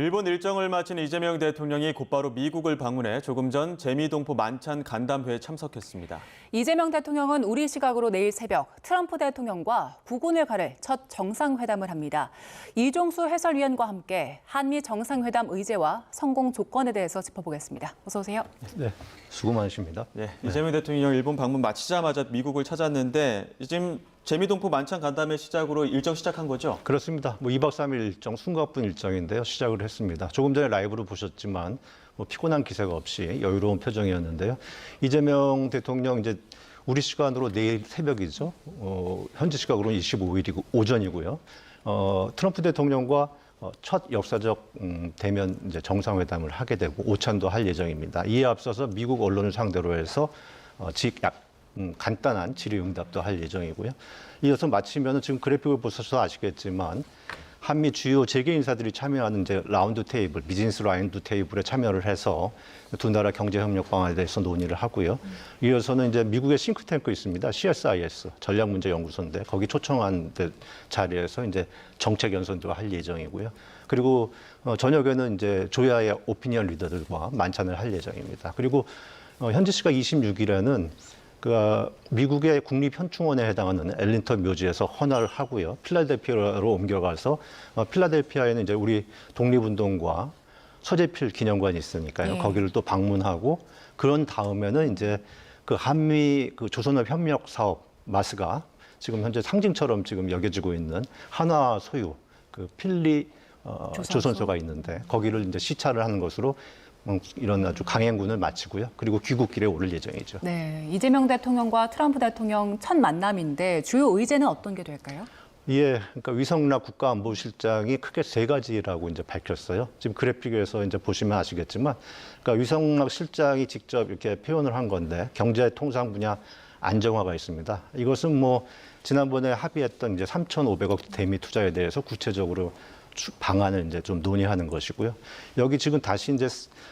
일본 일정을 마친 이재명 대통령이 곧바로 미국을 방문해 조금 전 재미동포 만찬 간담회에 참석했습니다. 이재명 대통령은 우리 시각으로 내일 새벽 트럼프 대통령과 국운을 가를 첫 정상회담을 합니다. 이종수 해설위원과 함께 한미 정상회담 의제와 성공 조건에 대해서 짚어보겠습니다. 어서 오세요. 네, 수고 많으십니다. 네, 이재명 대통령 일본 방문 마치자마자 미국을 찾았는데 지금 재미동포 만찬 간담회 시작으로 일정 시작한 거죠? 그렇습니다. 2박 3일 일정, 숨가쁜 일정인데요. 시작을 했습니다. 조금 전에 라이브로 보셨지만 피곤한 기세가 없이 여유로운 표정이었는데요. 이재명 대통령 이제 우리 시간으로 내일 새벽이죠. 현지 시각으로는 25일이고 오전이고요. 트럼프 대통령과 첫 역사적 대면 이제 정상회담을 하게 되고 오찬도 할 예정입니다. 이에 앞서서 미국 언론을 상대로 해서 간단한 질의응답도 할 예정이고요. 이어서 마치면은 지금 그래픽을 보셔서 아시겠지만 한미 주요 재계 인사들이 참여하는 이제 라운드 테이블, 비즈니스 라운드 테이블에 참여를 해서 두 나라 경제 협력 방안에 대해서 논의를 하고요. 이어서는 이제 미국의 싱크탱크 있습니다. CSIS 전략문제연구소인데 거기 초청한 자리에서 이제 정책 연설도 할 예정이고요. 그리고 저녁에는 이제 조야의 오피니언 리더들과 만찬을 할 예정입니다. 그리고 현지 시각 26일에는 미국의 국립현충원에 해당하는 엘린턴 묘지에서 헌화를 하고요. 필라델피아로 옮겨가서 필라델피아에는 이제 우리 독립운동과 서재필 기념관이 있으니까요. 거기를 또 방문하고 그런 다음에는 이제 그 한미 조선업 협력 사업 마스가 지금 현재 상징처럼 지금 여겨지고 있는 한화 소유 필리 조선소가 있는데 거기를 이제 시찰을 하는 것으로 이런 아주 강행군을 마치고요. 그리고 귀국길에 오를 예정이죠. 네, 이재명 대통령과 트럼프 대통령 첫 만남인데 주요 의제는 어떤 게 될까요? 예, 그러니까 위성락 국가안보실장이 크게 세 가지라고 이제 밝혔어요. 지금 그래픽에서 이제 보시면 아시겠지만, 그러니까 위성락 실장이 직접 이렇게 표현을 한 건데 경제 통상 분야 안정화가 있습니다. 이것은 지난번에 합의했던 이제 3,500억 대미 투자에 대해서 구체적으로 방안을 이제 좀 논의하는 것이고요. 여기 지금 다시 이제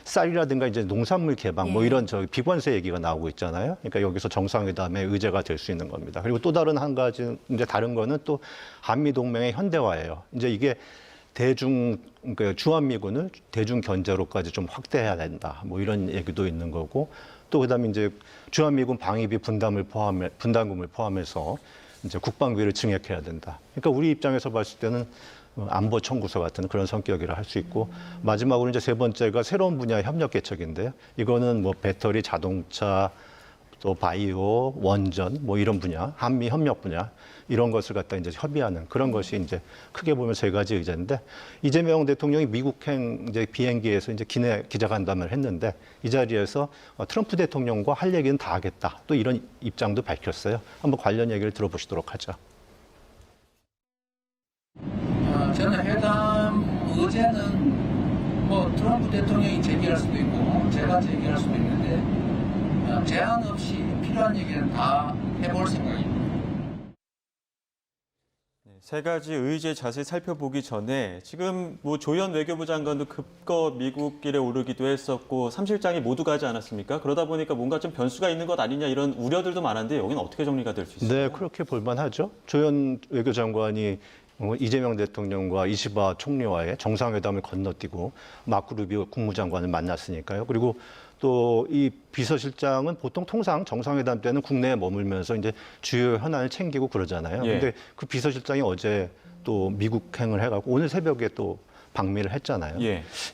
쌀이라든가 이제 농산물 개방 이런 비관세 얘기가 나오고 있잖아요. 그러니까 여기서 정상회담의 의제가 될 수 있는 겁니다. 그리고 또 다른 한 가지 이제 다른 거는 또 한미 동맹의 현대화예요. 이제 이게 주한미군을 대중 견제로까지 좀 확대해야 된다. 이런 얘기도 있는 거고 또 그다음에 이제 주한미군 방위비 분담금을 포함해서 이제 국방비를 증액해야 된다. 그러니까 우리 입장에서 봤을 때는 안보 청구서 같은 그런 성격이라 할 수 있고 마지막으로 이제 세 번째가 새로운 분야의 협력 개척인데요. 이거는 배터리, 자동차, 또 바이오, 원전 이런 분야, 한미 협력 분야 이런 것을 갖다 이제 협의하는 그런 것이 이제 크게 보면 세 가지 의제인데 이재명 대통령이 미국행 이제 비행기에서 이제 기자간담회를 했는데 이 자리에서 트럼프 대통령과 할 얘기는 다 하겠다. 또 이런 입장도 밝혔어요. 한번 관련 얘기를 들어보시도록 하죠. 저는 회담 의제는 트럼프 대통령이 제기할 수도 있고 제가 제기할 수도 있는데 제한 없이 필요한 얘기는 다 해볼 생각입니다. 세 가지 의제 자세히 살펴보기 전에 지금 조현 외교부 장관도 급거 미국길에 오르기도 했었고 3실장이 모두 가지 않았습니까? 그러다 보니까 뭔가 좀 변수가 있는 것 아니냐 이런 우려들도 많은데 여기는 어떻게 정리가 될 수 있을까요? 네, 그렇게 볼만하죠. 조현 외교장관이 이재명 대통령과 이시바 총리와의 정상회담을 건너뛰고 마크 루비오 국무장관을 만났으니까요. 그리고 또 이 비서실장은 보통 통상 정상회담 때는 국내에 머물면서 이제 주요 현안을 챙기고 그러잖아요. 근데 그 비서실장이 어제 또 미국행을 해갖고 오늘 새벽에 또 방미를 했잖아요.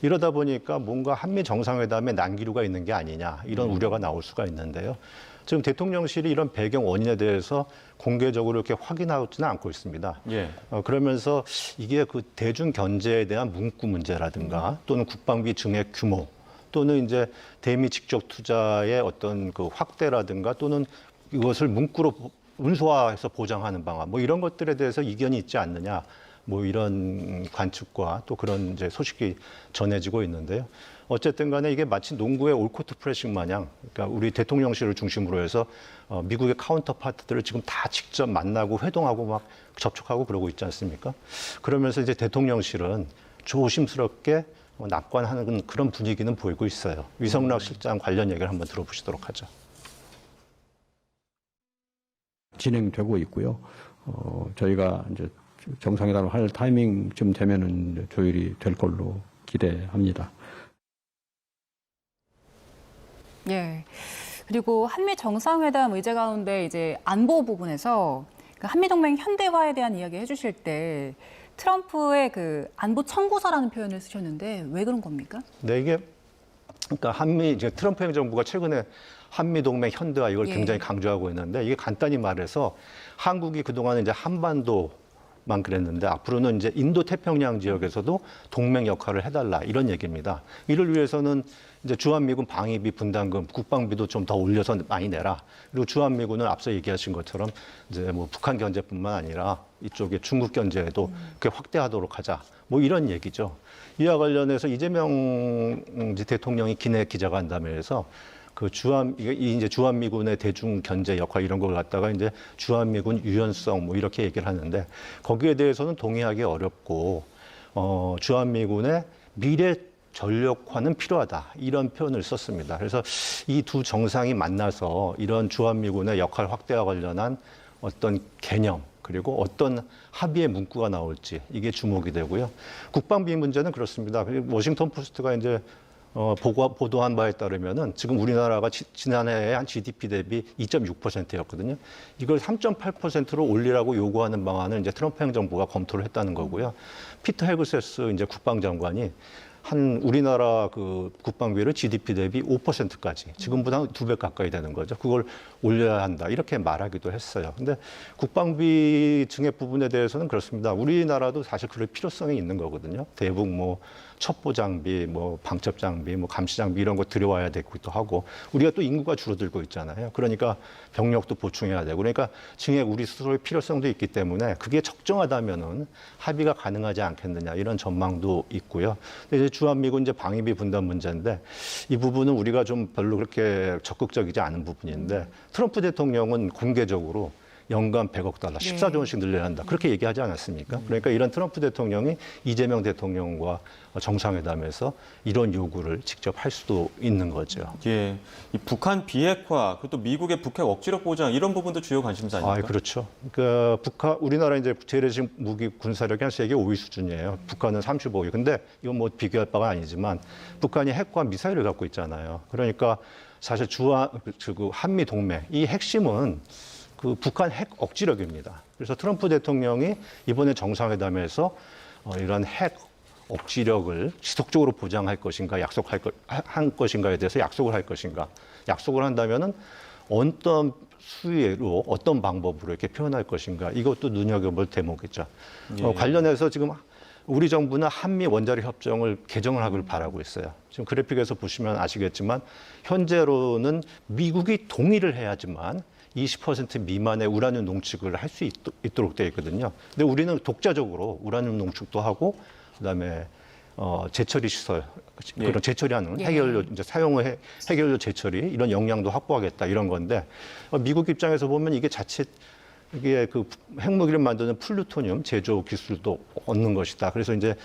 이러다 보니까 뭔가 한미 정상회담에 난기류가 있는 게 아니냐 이런 우려가 나올 수가 있는데요. 지금 대통령실이 이런 배경 원인에 대해서 공개적으로 이렇게 확인하지는 않고 있습니다. 그러면서 이게 대중 견제에 대한 문구 문제라든가 또는 국방비 증액 규모 또는 이제 대미 직접 투자의 어떤 확대라든가 또는 이것을 문구로 문서화해서 보장하는 방안 이런 것들에 대해서 이견이 있지 않느냐 이런 관측과 또 그런 이제 소식이 전해지고 있는데요. 어쨌든 간에 이게 마치 농구의 올코트 프레싱 마냥 그러니까 우리 대통령실을 중심으로 해서 미국의 카운터 파트들을 지금 다 직접 만나고 회동하고 막 접촉하고 그러고 있지 않습니까? 그러면서 이제 대통령실은 조심스럽게 낙관하는 그런 분위기는 보이고 있어요. 위성락 실장 관련 얘기를 한번 들어보시도록 하죠. 진행되고 있고요. 저희가 이제 정상회담을 할 타이밍쯤 되면은 조율이 될 걸로 기대합니다. 예. 그리고 한미 정상회담 의제 가운데 이제 안보 부분에서 그 한미동맹 현대화에 대한 이야기 해주실 때 트럼프의 그 안보 청구서라는 표현을 쓰셨는데 왜 그런 겁니까? 네, 이게 그러니까 이제 트럼프 행정부가 최근에 한미 동맹 현대화 이걸 예. 굉장히 강조하고 있는데 이게 간단히 말해서 한국이 그동안 이제 한반도만 그랬는데 앞으로는 이제 인도 태평양 지역에서도 동맹 역할을 해달라 이런 얘기입니다. 이를 위해서는 이제 주한미군 방위비 분담금, 국방비도 좀 더 올려서 많이 내라. 그리고 주한미군은 앞서 얘기하신 것처럼 이제 뭐 북한 견제뿐만 아니라 이쪽에 중국 견제에도 그렇게 확대하도록 하자. 뭐 이런 얘기죠. 이와 관련해서 이재명 대통령이 기내 기자간담회에서 그 이제 주한미군의 대중 견제 역할 이런 걸 갖다가 이제 주한미군 유연성 뭐 이렇게 얘기를 하는데 거기에 대해서는 동의하기 어렵고 주한미군의 미래 전력화는 필요하다 이런 표현을 썼습니다. 그래서 이 두 정상이 만나서 이런 주한미군의 역할 확대와 관련한 어떤 개념 그리고 어떤 합의의 문구가 나올지 이게 주목이 되고요. 국방비 문제는 그렇습니다. 워싱턴 포스트가 이제 보도한 바에 따르면은 지금 우리나라가 지난해에 한 GDP 대비 2.6%였거든요. 이걸 3.8%로 올리라고 요구하는 방안을 이제 트럼프 행정부가 검토를 했다는 거고요. 피터 헤그세스 이제 국방장관이 우리나라 그 국방비를 GDP 대비 5%까지 지금보다 2배 가까이 되는 거죠. 그걸 올려야 한다 이렇게 말하기도 했어요. 근데 국방비 증액 부분에 대해서는 그렇습니다. 우리나라도 사실 그럴 필요성이 있는 거거든요. 대북 뭐 첩보 장비, 뭐 방첩 장비, 뭐 감시 장비 이런 거 들여와야 되기도 하고 우리가 또 인구가 줄어들고 있잖아요. 그러니까 병력도 보충해야 되고 그러니까 증액 우리 스스로의 필요성도 있기 때문에 그게 적정하다면은 합의가 가능하지 않겠느냐 이런 전망도 있고요. 근데 이제 주한미군 이제 방위비 분담 문제인데 이 부분은 우리가 좀 별로 그렇게 적극적이지 않은 부분인데 트럼프 대통령은 공개적으로 연간 100억 달러, 14조 원씩 늘려야 한다. 그렇게 얘기하지 않았습니까? 그러니까 이런 트럼프 대통령이 이재명 대통령과 정상회담에서 이런 요구를 직접 할 수도 있는 거죠. 예, 이 북한 비핵화, 그리고 또 미국의 북핵 억지력 보장 이런 부분도 주요 관심사 아닙니까? 그렇죠. 그러니까 우리나라 이제 재래식 무기 군사력이 한 세계 5위 수준이에요. 북한은 35위. 근데 이건 뭐 비교할 바가 아니지만 북한이 핵과 미사일을 갖고 있잖아요. 그러니까 사실 한미 동맹 이 핵심은 그 북한 핵 억지력입니다. 그래서 트럼프 대통령이 이번에 정상회담에서 이런 핵 억지력을 지속적으로 보장할 것인가, 한 것인가에 대해서 약속을 할 것인가. 약속을 한다면은 어떤 수위로, 어떤 방법으로 이렇게 표현할 것인가. 이것도 눈여겨볼 대목이죠. 예. 관련해서 지금 우리 정부는 한미 원자력 협정을 개정을 하길 바라고 있어요. 지금 그래픽에서 보시면 아시겠지만 현재로는 미국이 동의를 해야지만 20% 미만의 우라늄 농축을 할 수 있도록 되어 있거든요. 근데 우리는 독자적으로 우라늄 농축도 하고 그다음에 재처리 시설 그런 재처리하는 핵연료 이제 사용을 핵연료 재처리 이런 역량도 확보하겠다 이런 건데 미국 입장에서 보면 이게 자칫 이게 그 핵무기를 만드는 플루토늄 제조 기술도 얻는 것이다. 그래서 이제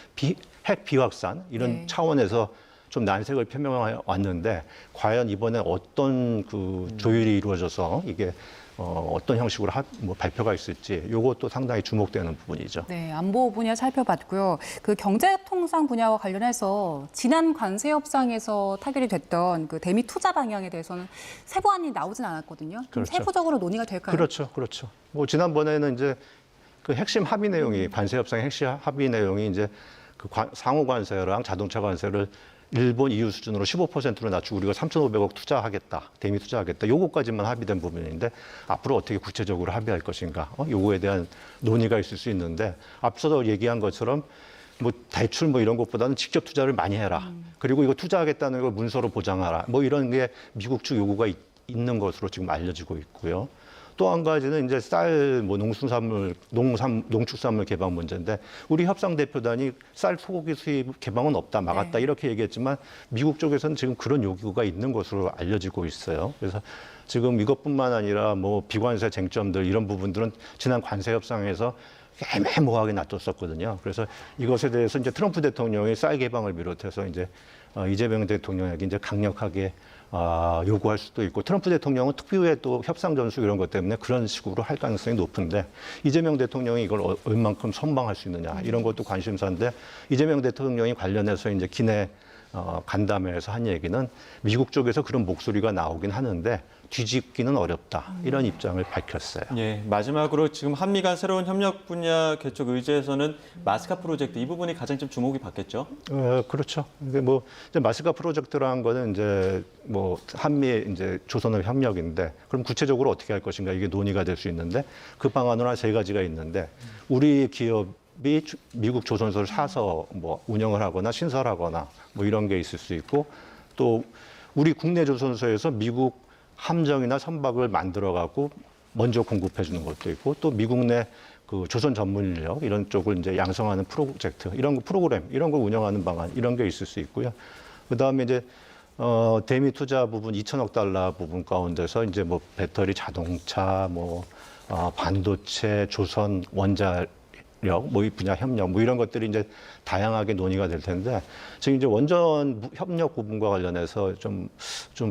핵 비확산 이런 차원에서 좀 난색을 표명해 왔는데 과연 이번에 어떤 그 조율이 이루어져서 이게 어떤 형식으로 발표가 있을지 이것도 상당히 주목되는 부분이죠. 네, 안보 분야 살펴봤고요. 그 경제통상 분야와 관련해서 지난 관세 협상에서 타결이 됐던 그 대미 투자 방향에 대해서는 세부안이 나오진 않았거든요. 좀 그렇죠. 세부적으로 논의가 될까요? 그렇죠. 뭐 지난번에는 이제 그 핵심 합의 내용이 관세 협상의 핵심 합의 내용이 이제 그 상호 관세랑 자동차 관세를 일본 EU 수준으로 15%로 낮추고 우리가 3,500억 투자하겠다, 대미 투자하겠다. 요거까지만 합의된 부분인데 앞으로 어떻게 구체적으로 합의할 것인가, 요거에 대한 논의가 있을 수 있는데 앞서도 얘기한 것처럼 뭐 대출 뭐 이런 것보다는 직접 투자를 많이 해라. 그리고 이거 투자하겠다는 걸 문서로 보장하라. 뭐 이런 게 미국 측 요구가 있는 것으로 지금 알려지고 있고요. 또 한 가지는 이제 뭐 농축산물 개방 문제인데 우리 협상 대표단이 쌀 소고기 수입 개방은 없다, 막았다 이렇게 얘기했지만 미국 쪽에서는 지금 그런 요구가 있는 것으로 알려지고 있어요. 그래서 지금 이것뿐만 아니라 뭐 비관세 쟁점들 이런 부분들은 지난 관세 협상에서 애매모호하게 놔뒀었거든요. 그래서 이것에 대해서 이제 트럼프 대통령이 쌀 개방을 비롯해서 이제 이재명 대통령에게 이제 강력하게 요구할 수도 있고 트럼프 대통령은 특비의 또 협상 전술 이런 것 때문에 그런 식으로 할 가능성이 높은데 이재명 대통령이 이걸 얼만큼 선방할 수 있느냐 이런 것도 관심사인데 이재명 대통령이 관련해서 이제 기내 간담회에서 한 얘기는 미국 쪽에서 그런 목소리가 나오긴 하는데 뒤집기는 어렵다 이런 입장을 밝혔어요. 예, 마지막으로 지금 한미 간 새로운 협력 분야 개척 의제에서는 마스카 프로젝트 이 부분이 가장 좀 주목이 받겠죠? 그렇죠. 이게 뭐 이제 마스카 프로젝트라는 거는 이제 뭐 한미 이제 조선업 협력인데 그럼 구체적으로 어떻게 할 것인가 이게 논의가 될 수 있는데 그 방안은 한 세 가지가 있는데 우리 기업이 미국 조선소를 사서 뭐 운영을 하거나 신설하거나 뭐 이런 게 있을 수 있고 또 우리 국내 조선소에서 미국 함정이나 선박을 만들어 갖고 먼저 공급해 주는 것도 있고 또 미국 내 그 조선 전문 인력 이런 쪽을 이제 양성하는 프로젝트 이런 거 프로그램 이런 걸 운영하는 방안 이런 게 있을 수 있고요. 그다음에 이제 대미 투자 부분 2천억 달러 부분 가운데서 이제 뭐 배터리 자동차 뭐 반도체 조선 원자력 뭐 이 분야 협력 뭐 이런 것들이 이제 다양하게 논의가 될 텐데 지금 이제 원전 협력 부분과 관련해서 좀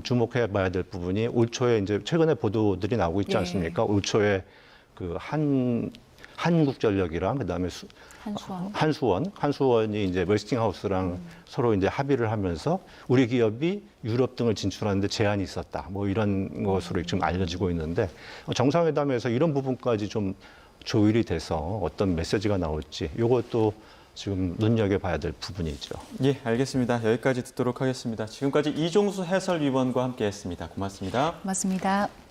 주목해 봐야 될 부분이 올 초에 이제 최근에 보도들이 나오고 있지 않습니까? 올 초에 그 한국전력이랑 그다음에 한수원이 이제 웨스팅하우스랑 서로 이제 합의를 하면서 우리 기업이 유럽 등을 진출하는데 제한이 있었다. 뭐 이런 것으로 지금 알려지고 있는데 정상회담에서 이런 부분까지 좀 조율이 돼서 어떤 메시지가 나올지 이것도 지금 눈여겨봐야 될 부분이죠. 예, 알겠습니다. 여기까지 듣도록 하겠습니다. 지금까지 이종수 해설위원과 함께했습니다. 고맙습니다. 고맙습니다.